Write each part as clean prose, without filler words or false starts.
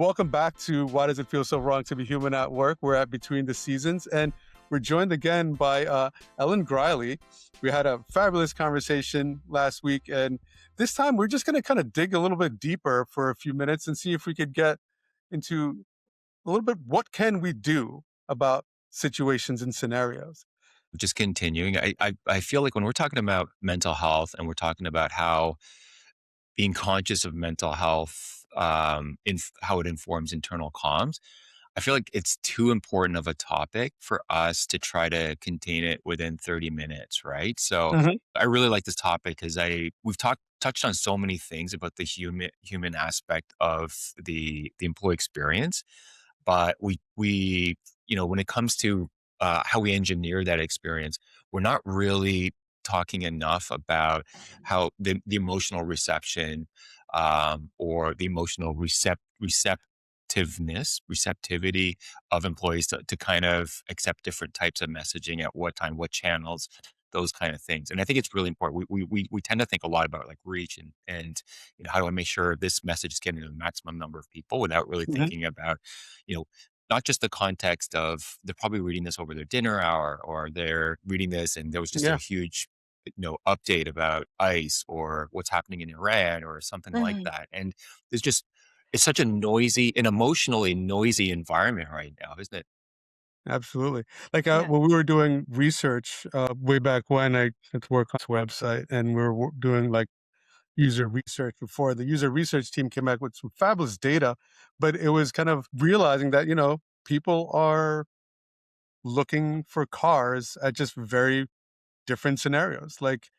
Welcome back to Why Does It Feel So Wrong to Be Human at Work? We're at Between the Seasons, and we're joined again by Ellen Griley. We had a fabulous conversation last week, and this time we're just going to kind of dig a little bit deeper for a few minutes and see if we could get into a little bit what can we do about situations and scenarios. Just continuing, I feel like when we're talking about mental health and we're talking about how being conscious of mental health, how it informs internal comms, I feel like it's too important of a topic for us to try to contain it within 30 minutes, right? So Mhm. I really like this topic because we've touched on so many things about the human aspect of the employee experience, but when it comes to how we engineer that experience, we're not really talking enough about how the emotional reception, or the emotional receptivity of employees to kind of accept different types of messaging at what time, what channels, those kind of things. And I think it's really important. We tend to think a lot about like reach and how do I make sure this message is getting to the maximum number of people without really Mhm. thinking about, you know, not just the context of they're probably reading this over their dinner hour, or they're reading this and there was just a Yeah, huge update about ICE or what's happening in Iran or something like Mhm. that. And there's just it's such a noisy and emotionally noisy environment right now, isn't it? absolutely. Like Yeah. when we were doing research way back when, I had to work on this website, and we were doing like user research before. The user research team came back with some fabulous data, but it was kind of realizing that, people are looking for cars at just very different scenarios. Like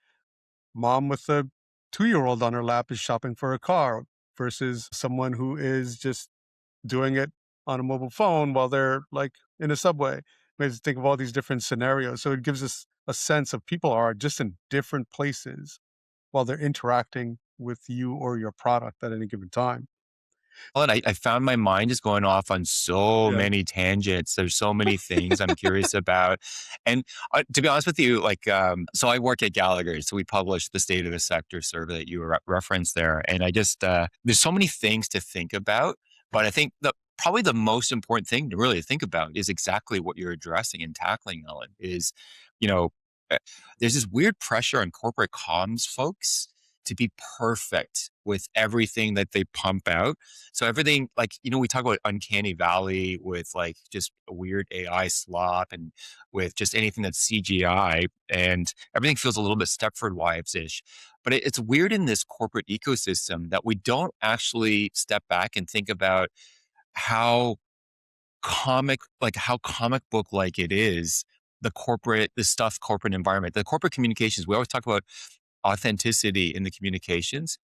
mom with a 2-year-old on her lap is shopping for a car versus someone who is just doing it on a mobile phone while they're like in a subway. Makes us think of all these different scenarios. So it gives us a sense of people are just in different places while they're interacting with you or your product at any given time. Well, and I found my mind is going off on so Yeah. many tangents. There's so many things I'm curious about. And to be honest with you, so I work at Gallagher. So we published the State of the Sector survey that you referenced there. And I just, there's so many things to think about. But I think probably the most important thing to really think about is exactly what you're addressing and tackling, Ellen, is, you know, uh, there's this weird pressure on corporate comms folks to be perfect with everything that they pump out. So everything, like, we talk about uncanny valley with like just weird AI slop and with just anything that's CGI, and everything feels a little bit Stepford Wives-ish. But it's weird in this corporate ecosystem that we don't actually step back and think about how how comic book like it is, the stuff corporate environment, the corporate communications. We always talk about authenticity in the communications,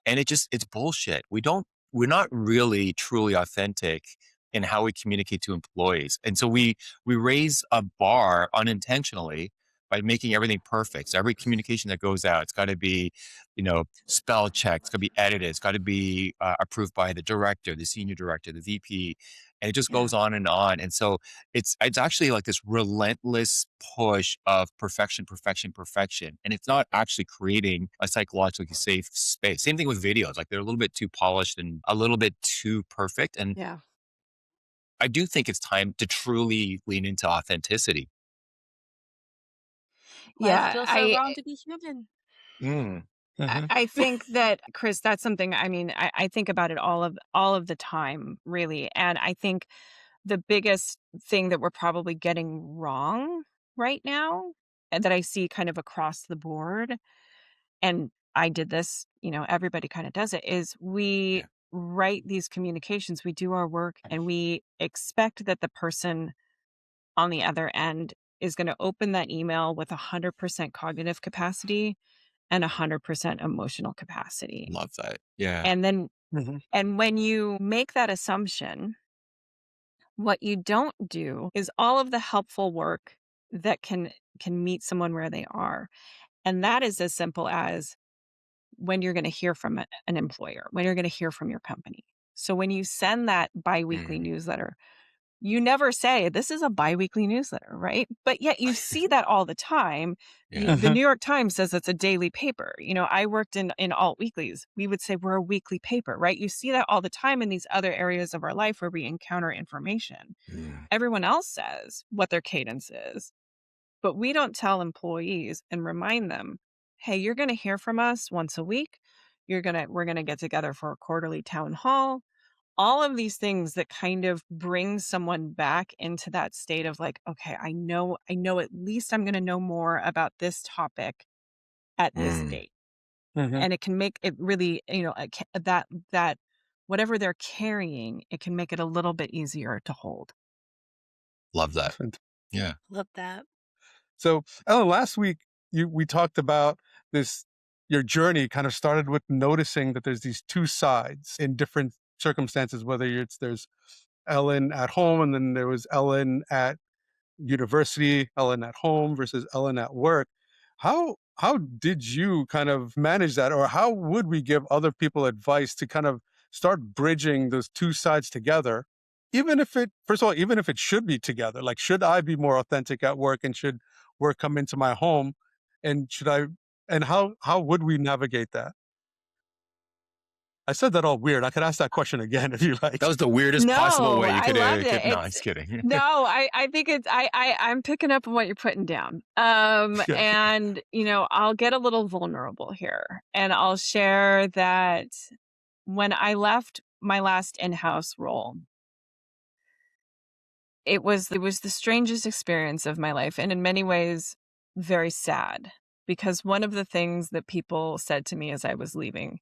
and it's bullshit. We're not really truly authentic in how we communicate to employees. And so we raise a bar unintentionally by making everything perfect. So every communication that goes out, it's got to be, spell checked, it's got to be edited, it's got to be approved by the director, the senior director, the VP, and it just Yeah. goes on and on. And so it's actually like this relentless push of perfection, perfection, perfection. And it's not actually creating a psychologically safe space. Same thing with videos. Like they're a little bit too polished and a little bit too perfect. And Yeah. I do think it's time to truly lean into authenticity. Why does it Yeah, feel so I wrong to be human? Mm. I Hmm. I think that, Chris, that's something, I mean, I think about it all of the time, really. And I think the biggest thing that we're probably getting wrong right now, and that I see kind of across the board, and I did this, everybody kind of does it, is we Yeah. write these communications, we do our work, and we expect that the person on the other end is going to open that email with 100% cognitive capacity and 100% emotional capacity. Love that. Yeah. And then, Hmm. and when you make that assumption, what you don't do is all of the helpful work that can meet someone where they are. And that is as simple as when you're going to hear from an employer, when you're going to hear from your company. So when you send that biweekly Mm. newsletter, You never say, this is a biweekly newsletter, right? But yet you see that all the time. Yeah. The New York Times says it's a daily paper. I worked in alt weeklies. We would say we're a weekly paper, right? You see that all the time in these other areas of our life where we encounter information. Everyone else says what their cadence is, but we don't tell employees and remind them, hey, you're going to hear from us once a week. We're going to get together for a quarterly town hall. All of these things that kind of bring someone back into that state of like, okay, I know at least I'm going to know more about this topic at this date. And it can make it really, that whatever they're carrying, it can make it a little bit easier to hold. Love that. Yeah. Love that. So, Ellen, last week we talked about this. Your journey kind of started with noticing that there's these two sides in different circumstances. Whether there's Ellen at home, and then there was Ellen at university, Ellen at home versus Ellen at work. How did you kind of manage that, or how would we give other people advice to kind of start bridging those two sides together? Even if it should be together, like, should I be more authentic at work, and should work come into my home? And how would we navigate that? I said that all weird. I could ask that question again if you like. That was the weirdest possible way you I could loved have. it. No, I'm just kidding. No, I think I'm picking up on what you're putting down. And I'll get a little vulnerable here, and I'll share that when I left my last in-house role, it was the strangest experience of my life, and in many ways very sad, because one of the things that people said to me as I was leaving,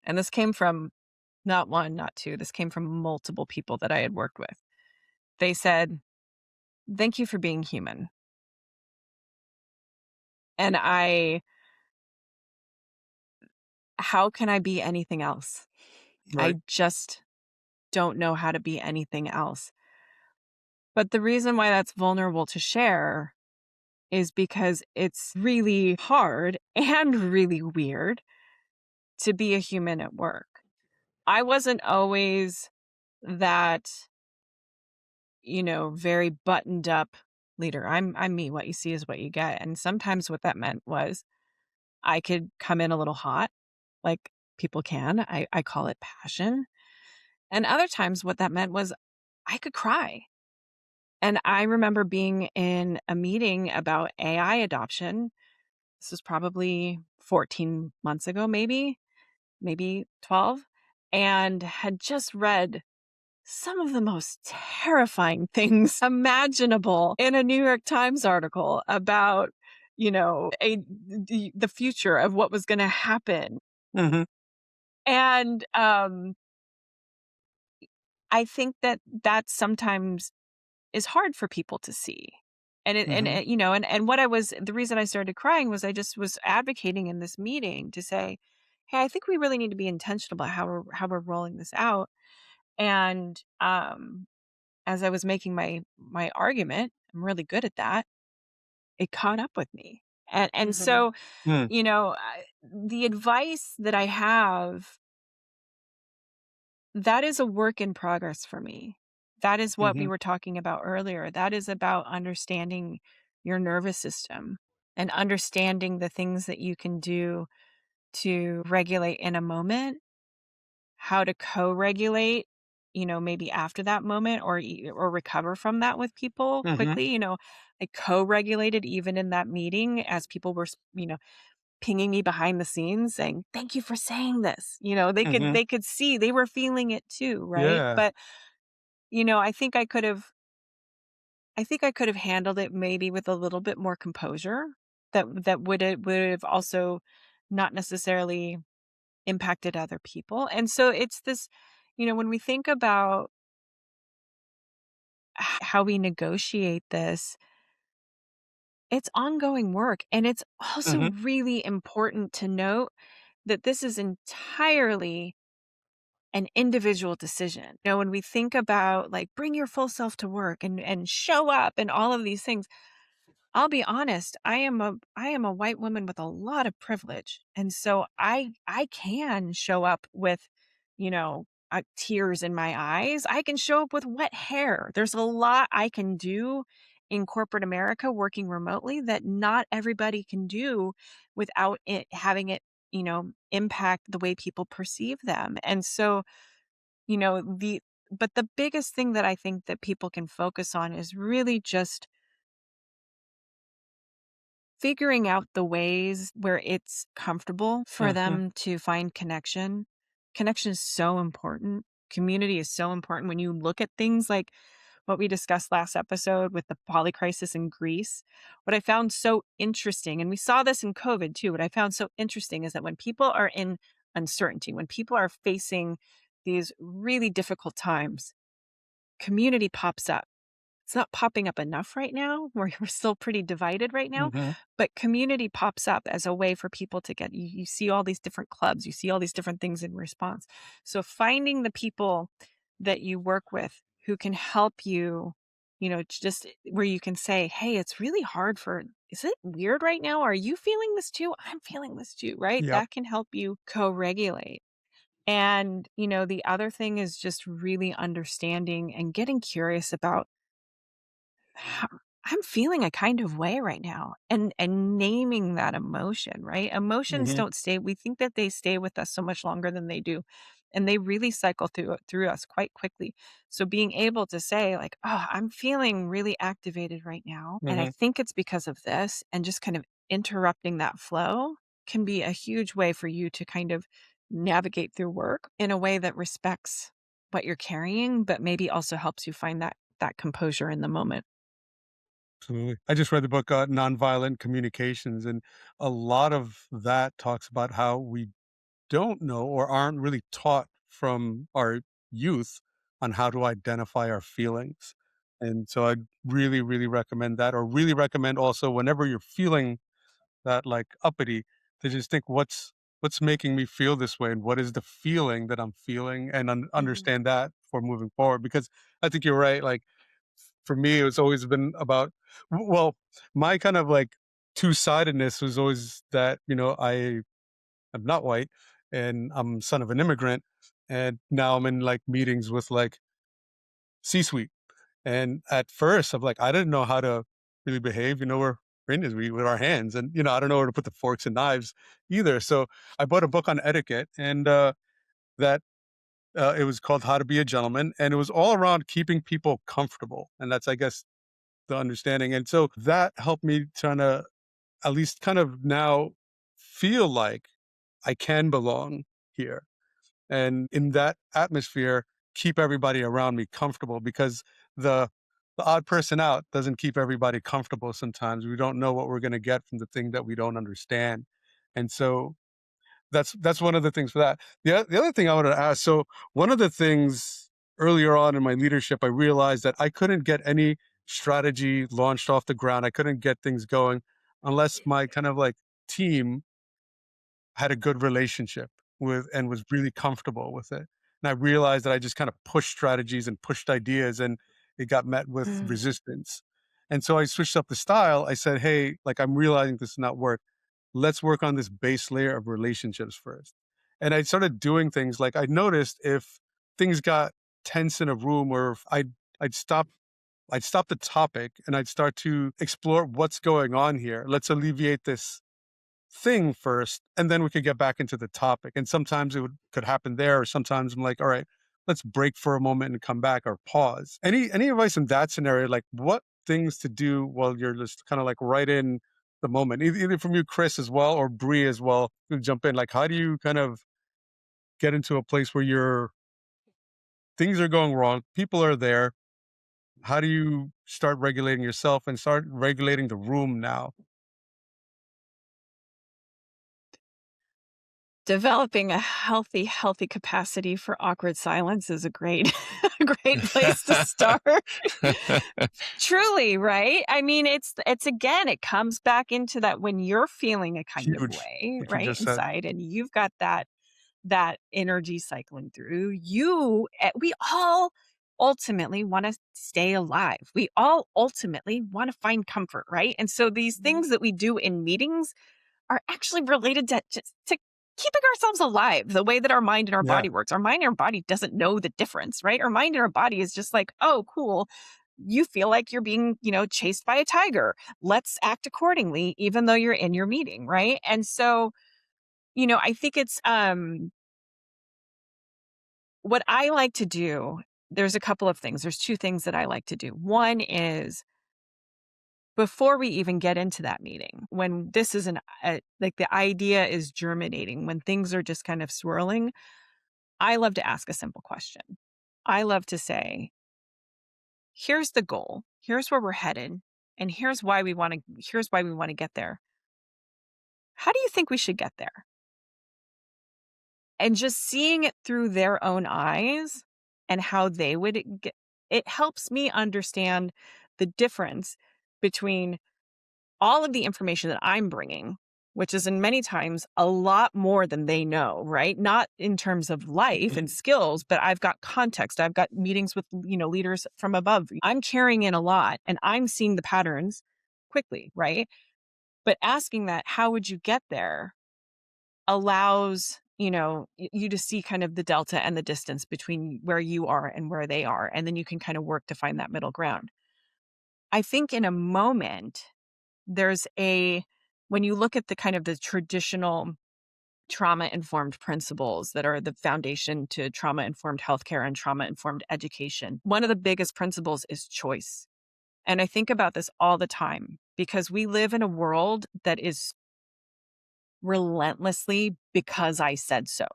and this came from not one, not two, this came from multiple people that I had worked with. They said, "Thank you for being human." And how can I be anything else? Right. I just don't know how to be anything else. But the reason why that's vulnerable to share is because it's really hard and really weird to be a human at work. I wasn't always that, very buttoned up leader. I'm me. What you see is what you get. And sometimes what that meant was I could come in a little hot, like people can. I call it passion. And other times what that meant was I could cry. And I remember being in a meeting about AI adoption. This was probably 14 months ago, maybe 12, and had just read some of the most terrifying things imaginable in a New York Times article about, the future of what was going to happen. Mm-hmm. And I think that sometimes is hard for people to see. And and what the reason I started crying was I just was advocating in this meeting to say, hey, I think we really need to be intentional about how we're rolling this out. And as I was making my argument, I'm really good at that. It caught up with me. And so, the advice that I have, that is a work in progress for me. That is what we were talking about earlier. That is about understanding your nervous system and understanding the things that you can do to regulate in a moment, how to co-regulate, maybe after that moment, or recover from that with people quickly. I co-regulated even in that meeting as people were, pinging me behind the scenes saying, "Thank you for saying this." They could see they were feeling it too, right? Yeah. But I think I could have handled it maybe with a little bit more composure. That would have also not necessarily impacted other people. And so it's this, when we think about how we negotiate this, it's ongoing work. And it's also really important to note that this is entirely an individual decision. When we think about like bring your full self to work and show up and all of these things, I'll be honest, I am a white woman with a lot of privilege. And so I can show up with, tears in my eyes. I can show up with wet hair. There's a lot I can do in corporate America working remotely that not everybody can do without it having it, impact the way people perceive them. And so, but the biggest thing that I think that people can focus on is really just figuring out the ways where it's comfortable for Hmm. them to find connection. Connection is so important. Community is so important when you look at things like what we discussed last episode with the polycrisis in Greece. What I found so interesting, and we saw this in COVID too, what I found so interesting is that when people are in uncertainty, when people are facing these really difficult times, community pops up. It's not popping up enough right now. We're still pretty divided right now, Hmm. but community pops up as a way for people to get, you see all these different clubs, you see all these different things in response. So finding the people that you work with who can help you, just where you can say, hey, it's really hard is it weird right now? Are you feeling this too? I'm feeling this too, right? Yep. That can help you co-regulate. And, the other thing is just really understanding and getting curious about how I'm feeling a kind of way right now, and naming that emotion, right? Emotions Hmm. don't stay. We think that they stay with us so much longer than they do. And they really cycle through us quite quickly. So being able to say like, "Oh, I'm feeling really activated right now, and I Hmm. think it's because of this," and just kind of interrupting that flow can be a huge way for you to kind of navigate through work in a way that respects what you're carrying, but maybe also helps you find that composure in the moment. Absolutely. I just read the book Nonviolent Communications, and a lot of that talks about how we don't know or aren't really taught from our youth on how to identify our feelings. And so I'd really, really recommend that, or really recommend also whenever you're feeling that like uppity, to just think what's making me feel this way and what is the feeling that I'm feeling, and Mhm. understand that for moving forward. Because I think you're right. Like for me, it's always been about, well, my kind of like two-sidedness was always that, I'm not white and I'm son of an immigrant. And now I'm in like meetings with like C-suite. And at first I'm like, I didn't know how to really behave. We're Indians, we with our hands. And, I don't know where to put the forks and knives either. So I bought a book on etiquette, and that it was called How to Be a Gentleman. And it was all around keeping people comfortable. And that's, I guess, the understanding. And so that helped me trying to at least kind of now feel like I can belong here. And in that atmosphere, keep everybody around me comfortable, because the the odd person out doesn't keep everybody comfortable sometimes. We don't know what we're going to get from the thing that we don't understand. And so that's one of the things for that. The other thing I wanted to ask, so one of the things earlier on in my leadership, I realized that I couldn't get any strategy launched off the ground. I couldn't get things going unless my kind of like team had a good relationship with and was really comfortable with it. And I realized that I just kind of pushed strategies and pushed ideas, and it got met with Mm. resistance. And so I switched up the style. I said, hey, like I'm realizing this is not work. Let's work on this base layer of relationships first. And I started doing things like I noticed if things got tense in a room, or if I'd stop the topic and I'd start to explore what's going on here. Let's alleviate this thing first, and then we could get back into the topic. And sometimes could happen there, or sometimes I'm like, all right, let's break for a moment and come back, or pause. Any advice in that scenario, like what things to do while you're just kind of like right in the moment, either from you, Chris, as well, or Bree as well, to jump in. Like how do you kind of get into a place where things are going wrong, people are there, how do you start regulating yourself and start regulating the room now? Developing a healthy capacity for awkward silence is a great a great place to start. Truly, right? I mean, it's again, it comes back into that when you're feeling a kind of Huge, way, like you right, just said. inside, and you've got that energy cycling through, we all ultimately wanna stay alive. We all ultimately wanna find comfort, right? And so these things that we do in meetings are actually related to keeping ourselves alive the way that our mind and our Yeah. body works. Our mind and our body doesn't know the difference, right? Our mind and our body is just like, oh, cool. You feel like you're being, chased by a tiger. Let's act accordingly, even though you're in your meeting, right? And so, I think it's what I like to do. There's a couple of things. There's two things that I like to do. One is before we even get into that meeting, when this is like the idea is germinating, when things are just kind of swirling, I love to ask a simple question. I love to say, here's the goal. Here's where we're headed. And here's why we want to get there. How do you think we should get there? And just seeing it through their own eyes and how they would get it helps me understand the difference between all of the information that I'm bringing, which is in many times a lot more than they know, right? Not in terms of life and skills, but I've got context. I've got meetings with, leaders from above. I'm carrying in a lot and I'm seeing the patterns quickly, right? But asking that, how would you get there, allows, you to see kind of the delta and the distance between where you are and where they are. And then you can kind of work to find that middle ground. I think in a moment, when you look at the kind of the traditional trauma informed principles that are the foundation to trauma informed healthcare and trauma informed education, one of the biggest principles is choice. And I think about this all the time because we live in a world that is relentlessly because I said so.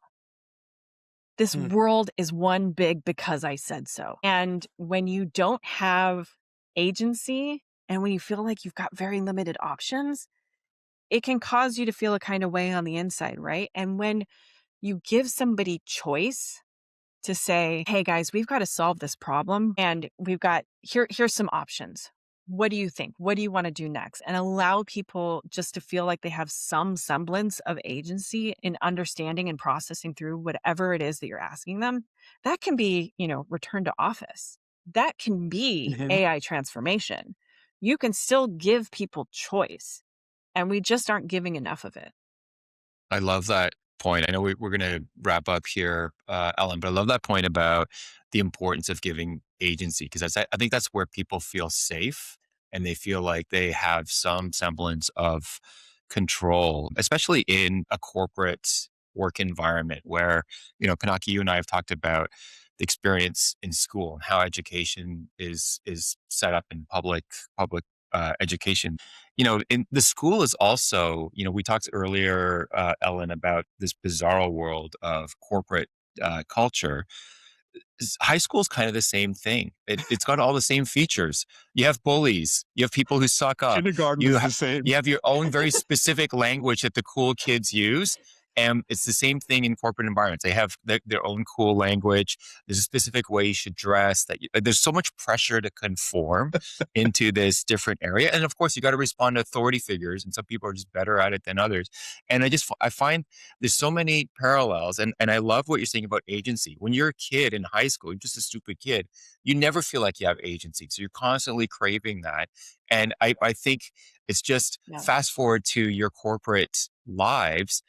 This world is one big because I said so. And when you don't have agency and when you feel like you've got very limited options, it can cause you to feel a kind of way on the inside, right? And when you give somebody choice to say, hey guys, we've got to solve this problem and here's some options. What do you think? What do you want to do next? And allow people just to feel like they have some semblance of agency in understanding and processing through whatever it is that you're asking them. That can be, return to office. That can be AI transformation. You can still give people choice. And we just aren't giving enough of it. I love that point. I know we're going to wrap up here, Ellen, but I love that point about the importance of giving agency because I think that's where people feel safe and they feel like they have some semblance of control, especially in a corporate work environment where, Pinaki, you and I have talked about the experience in school and how education is set up in public education. In the school is also, we talked earlier, Ellen, about this bizarro world of corporate culture. High school is kind of the same thing. It's got all the same features. You have bullies. You have people who suck up. Kindergarten You is the same. you have your own very specific language that the cool kids use. And it's the same thing in corporate environments. They have their own cool language. There's a specific way you should dress. There's so much pressure to conform into this different area. And of course, you got to respond to authority figures. And some people are just better at it than others. And I find there's so many parallels. And I love what you're saying about agency. When you're a kid in high school, you're just a stupid kid. You never feel like you have agency. So you're constantly craving that. And I think it's just fast forward to your corporate lives.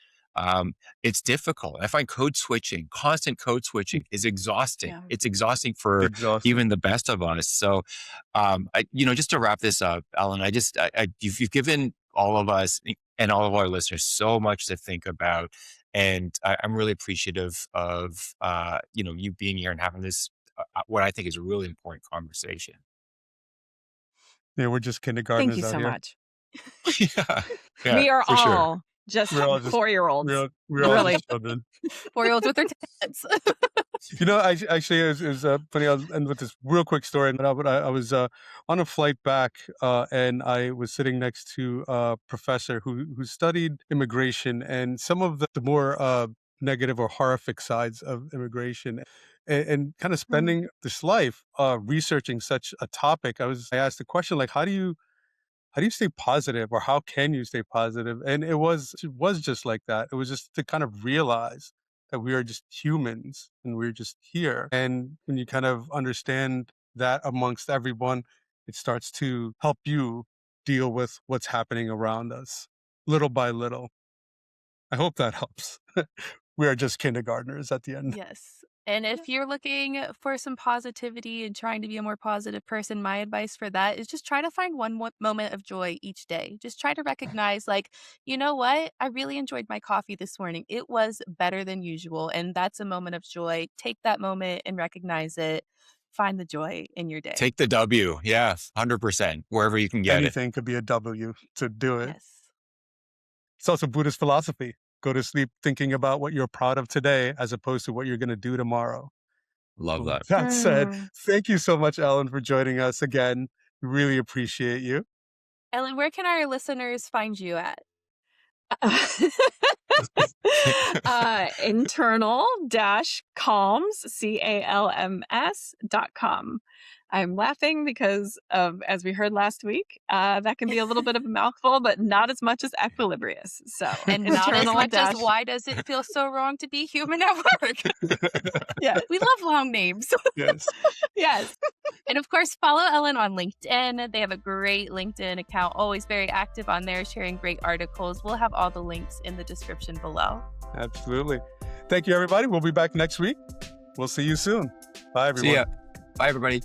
It's difficult. I find constant code switching is exhausting. Yeah. It's exhausting for even the best of us. So, just to wrap this up, Ellen, you've given all of us and all of our listeners so much to think about. And I'm really appreciative of, you being here and having this, what I think is a really important conversation. Yeah, we're just Thank kindergartners you out so here. much. Yeah, We are for sure. all just We're all just 4-year-olds. we're all Really. just children. 4-year-olds with their tits. Actually, it was funny. I'll end with this real quick story. And I was on a flight back, and I was sitting next to a professor who studied immigration and some of the more negative or horrific sides of immigration, and kind of spending this life researching such a topic. I asked the question like, how do you stay positive or how can you stay positive? And it was just like that. It was just to kind of realize that we are just humans and we're just here. And when you kind of understand that amongst everyone, it starts to help you deal with what's happening around us little by little. I hope that helps. We are just kindergartners at the end. Yes. And if you're looking for some positivity and trying to be a more positive person, my advice for that is just try to find one moment of joy each day. Just try to recognize, like, you know what? I really enjoyed my coffee this morning. It was better than usual. And that's a moment of joy. Take that moment and recognize it. Find the joy in your day. Take the W. Yeah, 100%, wherever you can get Anything could be a W to do it. Yes. It's also Buddhist philosophy. Go to sleep thinking about what you're proud of today as opposed to what you're going to do tomorrow. Love that. That said, thank you so much, Ellen, for joining us again. We really appreciate you. Ellen, where can our listeners find you at? internal-calms, CALMS.com. I'm laughing because of, as we heard last week, that can be a little bit of a mouthful, but not as much as Equilibrious. So, and not as much as why does it feel so wrong to be human at work? Yeah, we love long names. Yes. Yes. And of course, follow Ellen on LinkedIn. They have a great LinkedIn account, always very active on there, sharing great articles. We'll have all the links in the description below. Absolutely. Thank you, everybody. We'll be back next week. We'll see you soon. Bye, everyone. See ya. Bye, everybody.